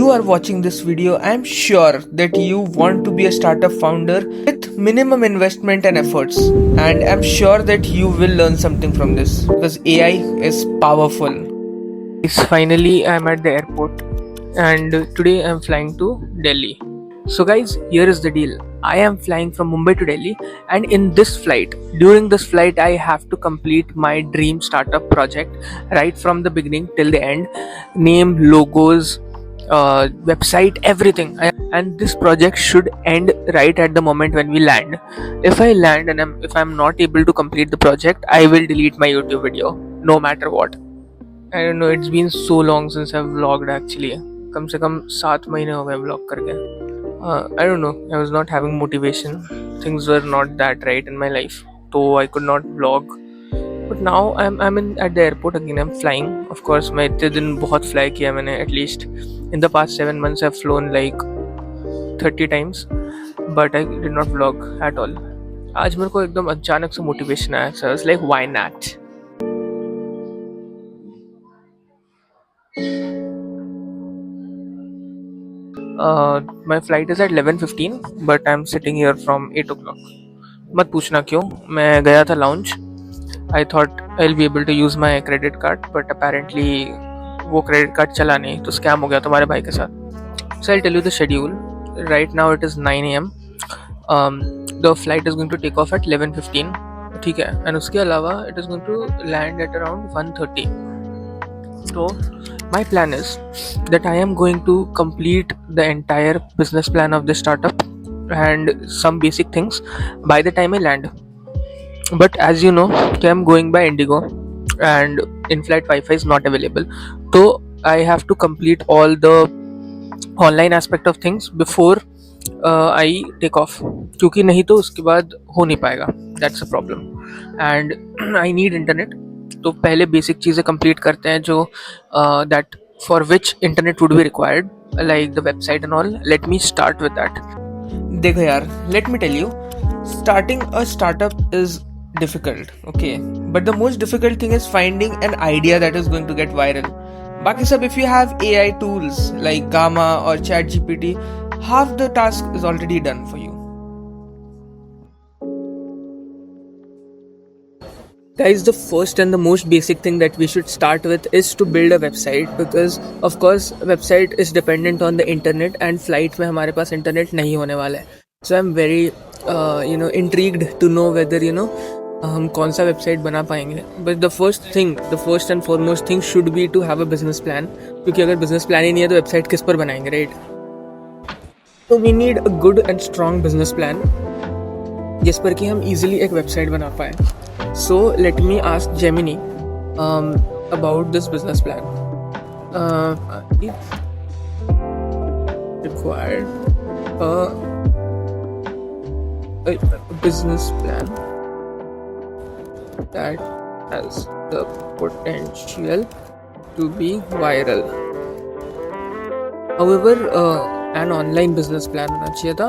you are watching this video, I am sure that you want to be a startup founder with minimum investment and efforts. And I'm sure that you will learn something from this because AI is powerful. Finally, I'm at the airport and today I'm flying to Delhi. So, guys, here is the deal. I am flying from Mumbai to Delhi, and during this flight, I have to complete my dream startup project right from the beginning till the end, name, logos, website, everything. And this project should end right at the moment when we land. If I land and if I'm not able to complete the project, I will delete my YouTube video, no matter what. I don't know, it's been so long since I've vlogged actually. कम से कम 7 महीने हो गए vlog करके. I don't know, I was not having motivation. Things were not that right in my life, so I could not vlog. But now I'm at the airport again. I'm flying. Of course, मैं इतने दिन बहुत fly किया मैंने. At least in the past 7 months, I've flown like 30 times, but I did not vlog at all. आज मेरे को एकदम अचानक से motivation आया. So I was like, why not? My flight is at 11:15, but I'm sitting here from 8 o'clock. मत पूछना क्यों. मैं गया था lounge. I thought I'll be able to use my credit card, but apparently वो credit card चला नहीं, तो scam हो गया तुम्हारे भाई के साथ. So I'll tell you the schedule. Right now it is 9 a.m. The flight is going to take off at 11:15. ठीक है. And उसके अलावा it is going to land at around 1:30. So my plan is that I am going to complete the entire business plan of this startup and some basic things by the time I land. But as you know, I'm going by Indigo and in-flight Wi-Fi is not available. So I have to complete all the online aspect of things before I take off. क्योंकि नहीं तो उसके बाद हो नहीं पाएगा. That's a problem. And I need internet. तो पहले बेसिक चीज़ें कंप्लीट करते हैं जो that for which internet would be required, like the website and all. Let me start with that. देखो यार, let me tell you, starting a startup is difficult, okay, but the most difficult thing is finding an idea that is going to get viral. बाकी सब, if you have AI tools like Gamma or ChatGPT, half the task is already done for you. Guys, the first and the most basic thing that we should start with is to build a website, because of course website is dependent on the internet and flight में हमारे पास internet नहीं होने वाला है. So I'm very intrigued to know whether हम कौन सा website बना पाएंगे. But the first and foremost thing should be to have a business plan, क्योंकि अगर business plan ही नहीं है तो website किस पर बनाएंगे, right? So we need a good and strong business plan जिस पर कि हम easily एक website बना पाए. So let me ask Gemini about this business plan. It's required a business plan that has the potential to be viral. However, an online business plan होना चाहिए था,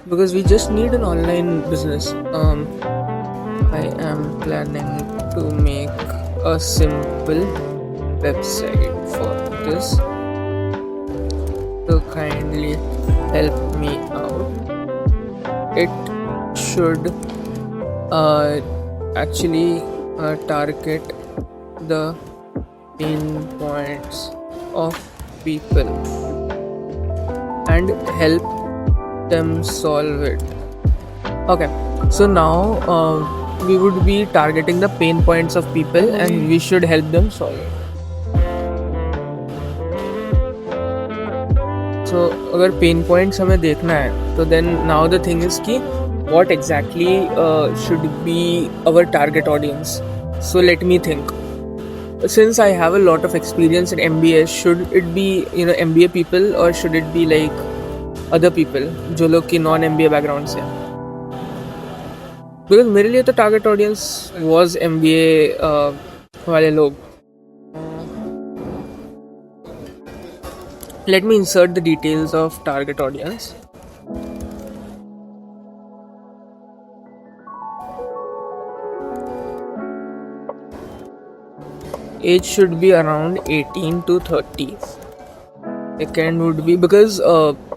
because we just need an online business. I am planning to make a simple website for this. So kindly help me out. It should actually target the pain points of people and help them solve it. Okay, so now we would be targeting the pain points of people and we should help them solve it. So अगर pain points हमें देखना है तो then now the thing is कि what exactly should be our target audience. So let me think. Since I have a lot of experience in MBA, should it be MBA people or should it be like other people जो लोग की non-MBA background से हैं? Because मेरे लिए तो target audience was MBA वाले लोग. Let me insert the details of target audience. Age should be around 18 to 30. Second would be because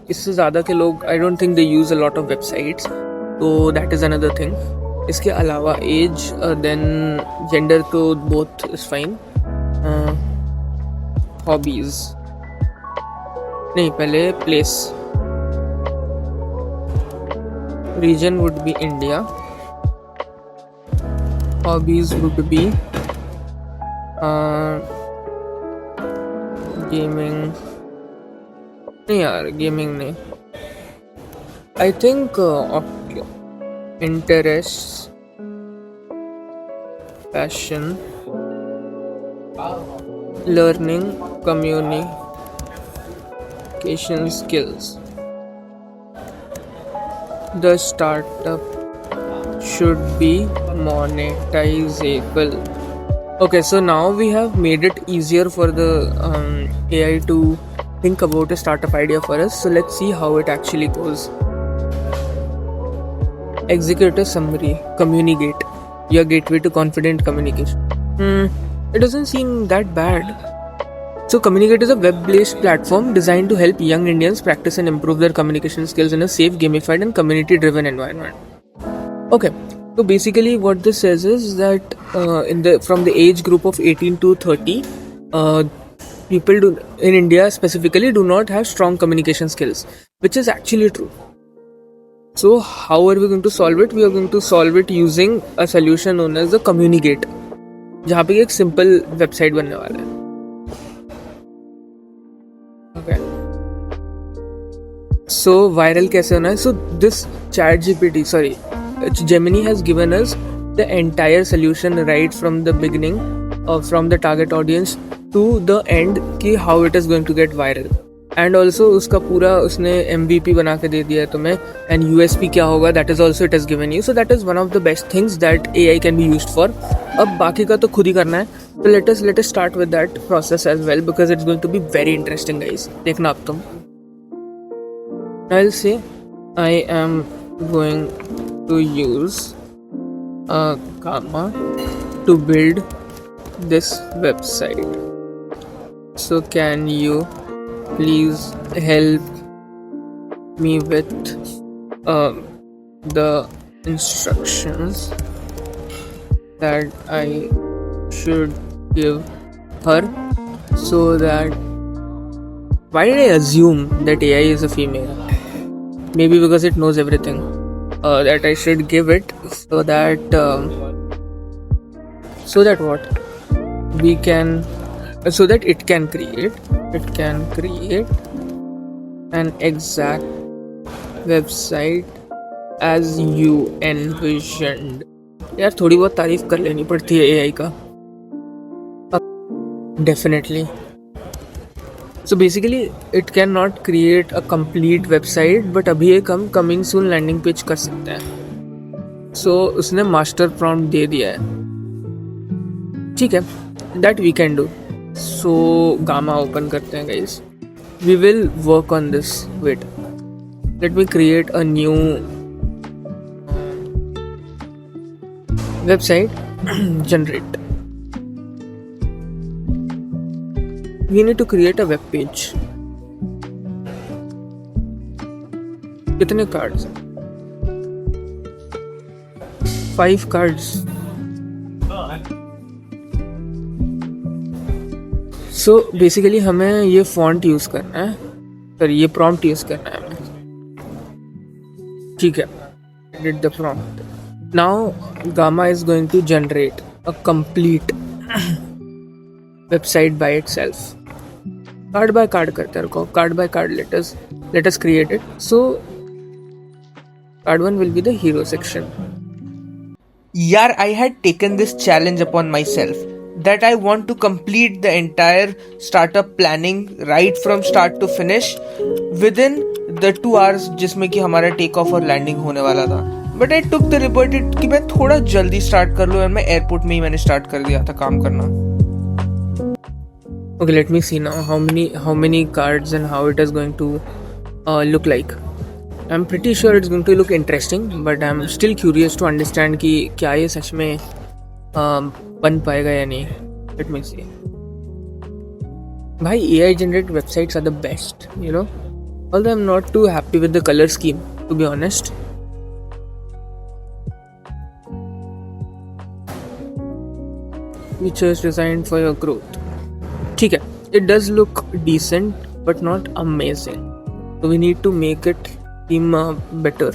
इससे ज़्यादा के लोग I don't think they use a lot of websites, तो दैट इज़ अनदर थिंग. इसके अलावा age, then gender तो both is fine. Hobbies नहीं, पहले place. Reason would be India. Hobbies would be gaming. नहीं यार, गेमिंग नहीं. I think interest, passion, learning, communication skills. The startup should be monetizable. Okay, so now we have made it easier for the AI to think about a startup idea for us. So let's see how it actually goes. Executive summary. Communicate. Your gateway to confident communication. It doesn't seem that bad. So Communicate is a web-based platform designed to help young Indians practice and improve their communication skills in a safe, gamified and community-driven environment. Okay, so basically what this says is that from the age group of 18 to 30, people in India specifically do not have strong communication skills, which is actually true. So how are we going to solve it? We are going to solve it using a solution known as the Communicate, जहाँ पे एक simple website बनने वाला है. Okay. So viral कैसे होना है? So this Gemini has given us the entire solution right from the beginning, from the target audience to the end, कि how it is going to get viral. And also उसका पूरा उसने MVP बना के दे दिया है तुम्हें, and USP क्या होगा, that is also it has given you. So that is one of the best things that AI can be used for. अब बाकी का तो खुद ही करना है. So let us start with that process as well, because it's going to be very interesting, guys. देखना अब तुम. I'll say I am going to use Gamma to build this website. So can you please help me with the instructions that I should give her, so that why did I assume that AI is a female? Maybe because it knows everything. That I should give it so that what we can, so that it can create an exact website as you envisioned. यार थोड़ी बहुत तारीफ कर लेनी पड़ती है AI का. Definitely. So basically it cannot create a complete website, but अभी एक हम coming soon landing page कर सकते हैं. So उसने master prompt दे दिया है. ठीक है, that we can do. So Gamma open करते हैं guys. We will work on this. Wait, let me create a new website. Generate. We need to create a web page. कितने cards? 5 cards. So basically हमें ये font use करना है, sir ये prompt use करना है हमें. ठीक है, edit the prompt. Now Gamma is going to generate a complete website by itself. Card by card करते हैं, रुको. Card by card let us create it. So card 1 will be the hero section. Yaar, I had taken this challenge upon myself that I want to complete the entire startup planning right from start to finish within the 2 hours जिसमें कि हमारा take off और landing होने वाला था. But I took the liberty कि मैं थोड़ा जल्दी स्टार्ट कर लूँ, और मैं एयरपोर्ट में ही मैंने स्टार्ट कर दिया था काम करना. Okay, let me see now how many cards and how it is going to look like. I'm pretty sure it's going to look interesting, but I'm still curious to understand कि क्या ये सच में बन पाएगा या नहीं. Let me see. भाई AI generated websites are the best, although I'm not too happy with the color scheme, to be honest. Which is designed for your growth. ठीक है, it does look decent but not amazing, so we need to make it seem better.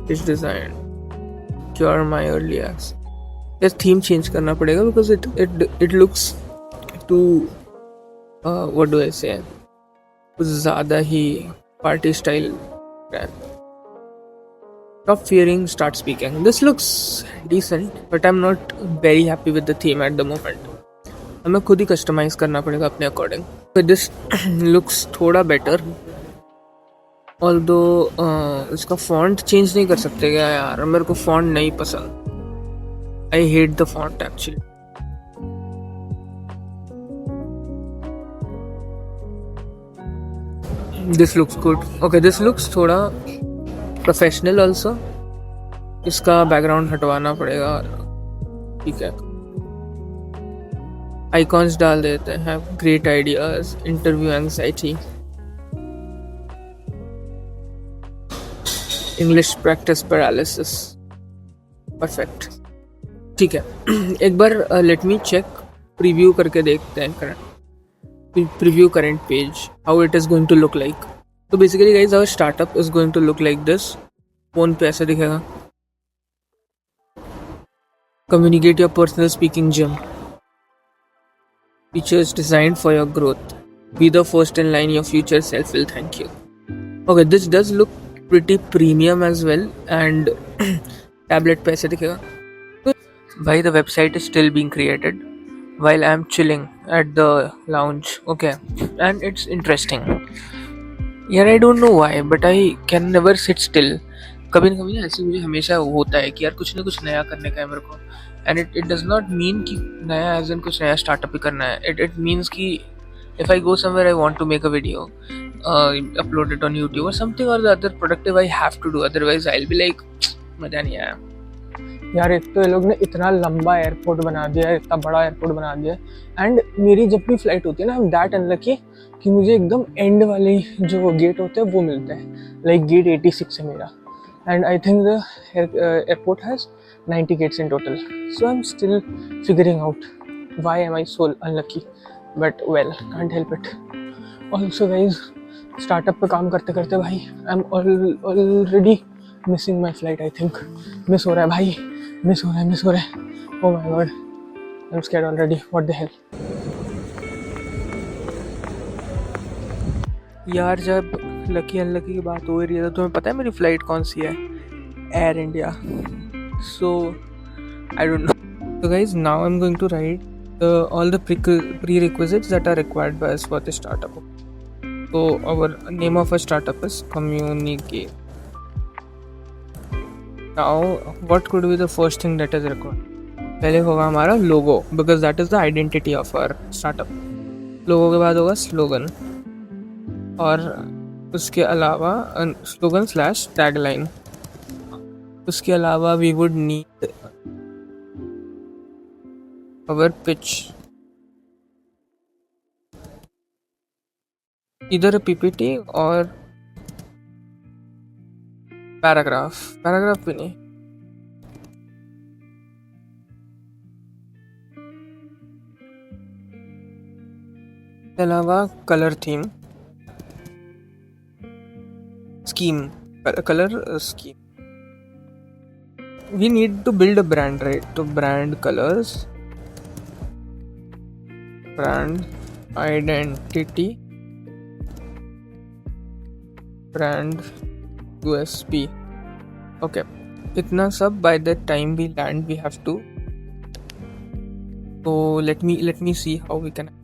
It's designed cure my early access. Yes, theme change करना पड़ेगा because it looks too what do I say, कुछ ज़्यादा ही party style brand. Stop fearing, start speaking. This looks decent, but I'm not very happy with the theme at the moment. हमें खुद ही customize करना पड़ेगा अपने according. But this looks थोड़ा better. Although इसका font change नहीं कर सकते क्या यार? मेरे को font नहीं पसंद. I hate the font actually. This looks good. Okay, this looks थोड़ा प्रोफेशनल ऑल्सो. इसका बैकग्राउंड हटवाना पड़ेगा. ठीक है, आइकॉन्स डाल देते हैं. Great ideas, interview anxiety, English practice paralysis. Perfect. ठीक है, एक बार लेट मी चेक, प्रीव्यू करके देखते हैं preview current page, how it is going to look like. तो basically guys our startup is going to look like this. Phone पे ऐसे दिखेगा. Communicate your personal speaking gym. Features designed for your growth. Be the first in line, your future self will thank you. Okay, this does look pretty premium as well, and tablet पे ऐसे दिखेगा. Why the website is still being created while I'm chilling at the lounge. Okay, and it's interesting. यार I don't know why, but I can never sit still. कभी ना कभी ना ऐसे मुझे हमेशा होता है कि यार कुछ ना कुछ नया करने का है मेरे को. And it does not mean कि नया एज इन कुछ नया स्टार्टअप ही करना है. इट मीन्स कि if I go somewhere I want to make a video, upload it on YouTube और समथिंग और the other productive I have to do, otherwise I will be like मजा नहीं आया यार. एक तो ये लोग ने इतना लंबा एयरपोर्ट बना दिया है, इतना बड़ा एयरपोर्ट बना दिया है. एंड मेरी जब भी फ्लाइट होती है ना, आई एम दैट अनलकी कि मुझे एकदम एंड वाले जो गेट होते हैं वो मिलते हैं. लाइक गेट 86 है मेरा. And I think the airport has 90 gates in total. So I'm still figuring out why am I so unlucky. But well, can't help it. Also guys, startup पे काम करते करते भाई I'm already missing my flight. I think miss हो रहा है भाई, miss हो रहा है. Oh my god, I'm scared already. What the hell. यार जब लकी अनलकी की बात हो रही है तो तुम्हें पता है मेरी फ़्लाइट कौन सी है? Air India. So I don't know. So guys, now I'm going to write all the prerequisites that are required by us for the startup. So our name of a startup is Communicate. Now what could be the first thing that is required? पहले होगा हमारा logo, because that is the identity of our startup. logo के बाद होगा slogan, और उसके अलावा slogan slash tagline. उसके अलावा we would need our pitch, इधर पीपीटी और पैराग्राफ भी नहीं. इसके अलावा colour theme color scheme. We need to build a brand, right? So brand colors, brand identity, brand USP. Okay, itna sab by the time we land we have to. So let me see how we can.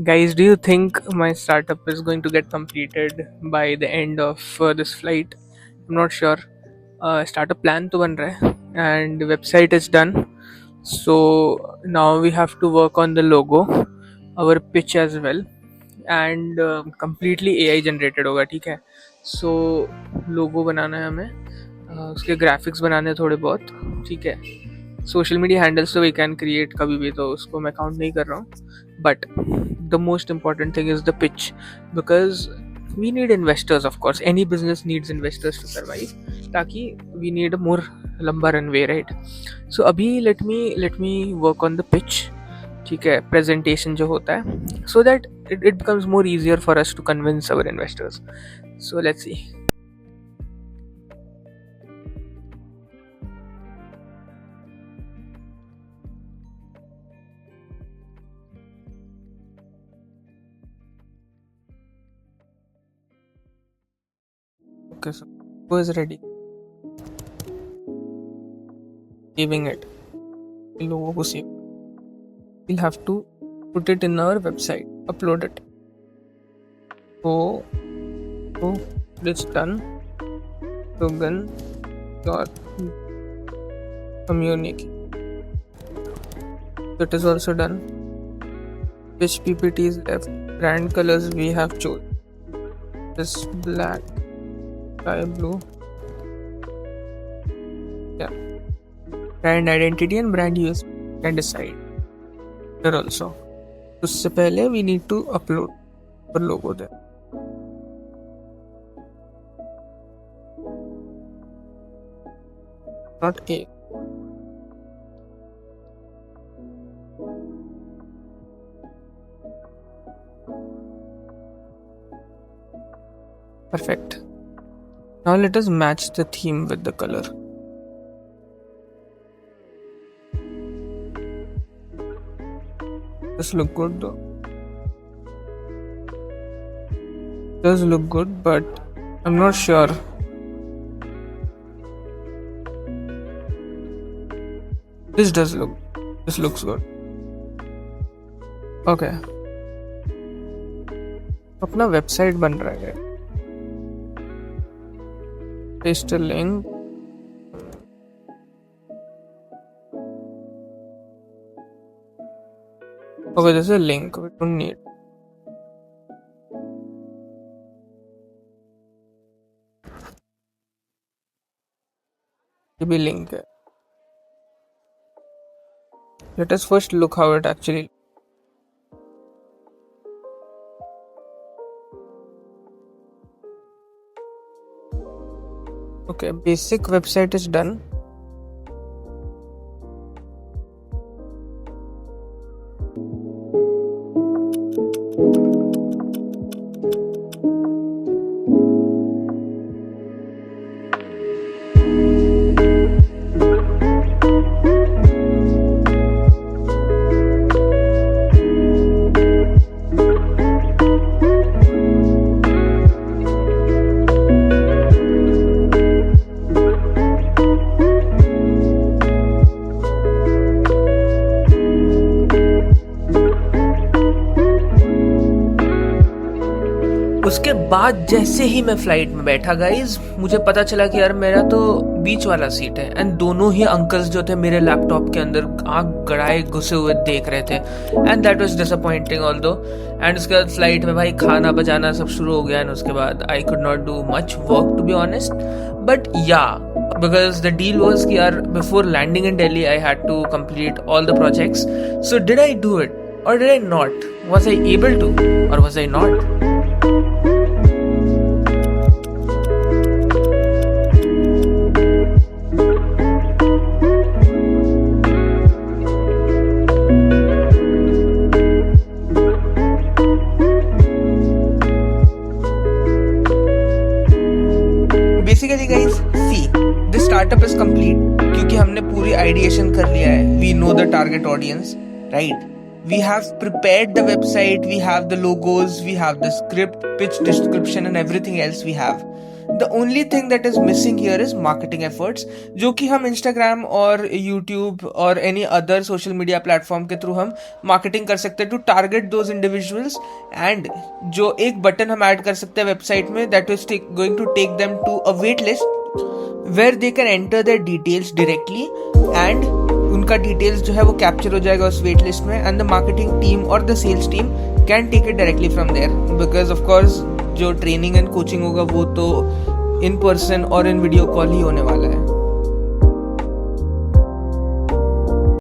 Guys, do you think my startup is going to get completed by the end of this flight? I'm not sure. Startup plan तो बन रहा है and website is done. So now we have to work on the logo, our pitch as well, and completely AI generated होगा. ठीक है, so logo बनाना है हमें. उसके ग्राफिक्स बनाने थोड़े बहुत, ठीक है। सोशल मीडिया हैंडल्स तो वी कैन क्रिएट कभी भी, तो उसको मैं काउंट नहीं कर रहा हूँ। But the most important thing is the pitch, because we need investors, of course any business needs investors to survive, ताकि वी नीड अ मोर लंबा रनवे, राइट। सो अभी let me work on the pitch, ठीक है, presentation जो होता है, so that it becomes more easier for us to convince our investors. So let's see. Okay, so who is ready? Saving it. लोगों को save. We'll have to put it in our website, upload it. So it's done. Slogan dot community. That is also done. Which PPT is left? Brand colors we have chosen. This black, sky blue. Yeah. Brand identity and brand USP can decide. Here also. उससे पहले we need to upload our logo there. Not A. Perfect. Now let us match the theme with the color. This look good though. Does look good, but I'm not sure. This looks good. Okay. अपना website बन रहा है. Paste a link. Okay, there's a link. We don't need. ये भी link है. Let us first look how it actually. Okay, basic website is done. उसके बाद जैसे ही मैं फ्लाइट में बैठा गाइज, मुझे पता चला कि यार मेरा तो बीच वाला सीट है, एंड दोनों ही अंकल्स जो थे मेरे लैपटॉप के अंदर आंख गड़ाए घुसे हुए देख रहे थे, and that was disappointing although. And उसके बाद फ्लाइट में भाई खाना बजाना सब शुरू हो गया, एंड उसके बाद I could not do much work to be honest, but या because the deal was कि यार before landing in Delhi I had to complete all the projects. So did I do it or did I not? Was I able to or was I not? Basically guys see this startup is complete क्योंकि हमने पूरी ideation कर लिया है. We know the target audience, right? We have prepared the website, we have the logos, we have the script, pitch description and everything else we have. The only thing that is missing here is marketing efforts, जो कि हम Instagram और YouTube और any other social media platform के through हम marketing कर सकते हैं to target those individuals. And जो एक बटन हम ऐड कर सकते हैं वेबसाइट में that is going to take them to a wait list where they can enter their details directly, and उनका डिटेल्स जो है वो कैप्चर हो जाएगा उस वेट लिस्ट में, एंड द मार्केटिंग टीम और the sales team can take it directly from there, because of course जो ट्रेनिंग एंड कोचिंग होगा वो तो इन पर्सन और इन वीडियो कॉल ही होने वाला है।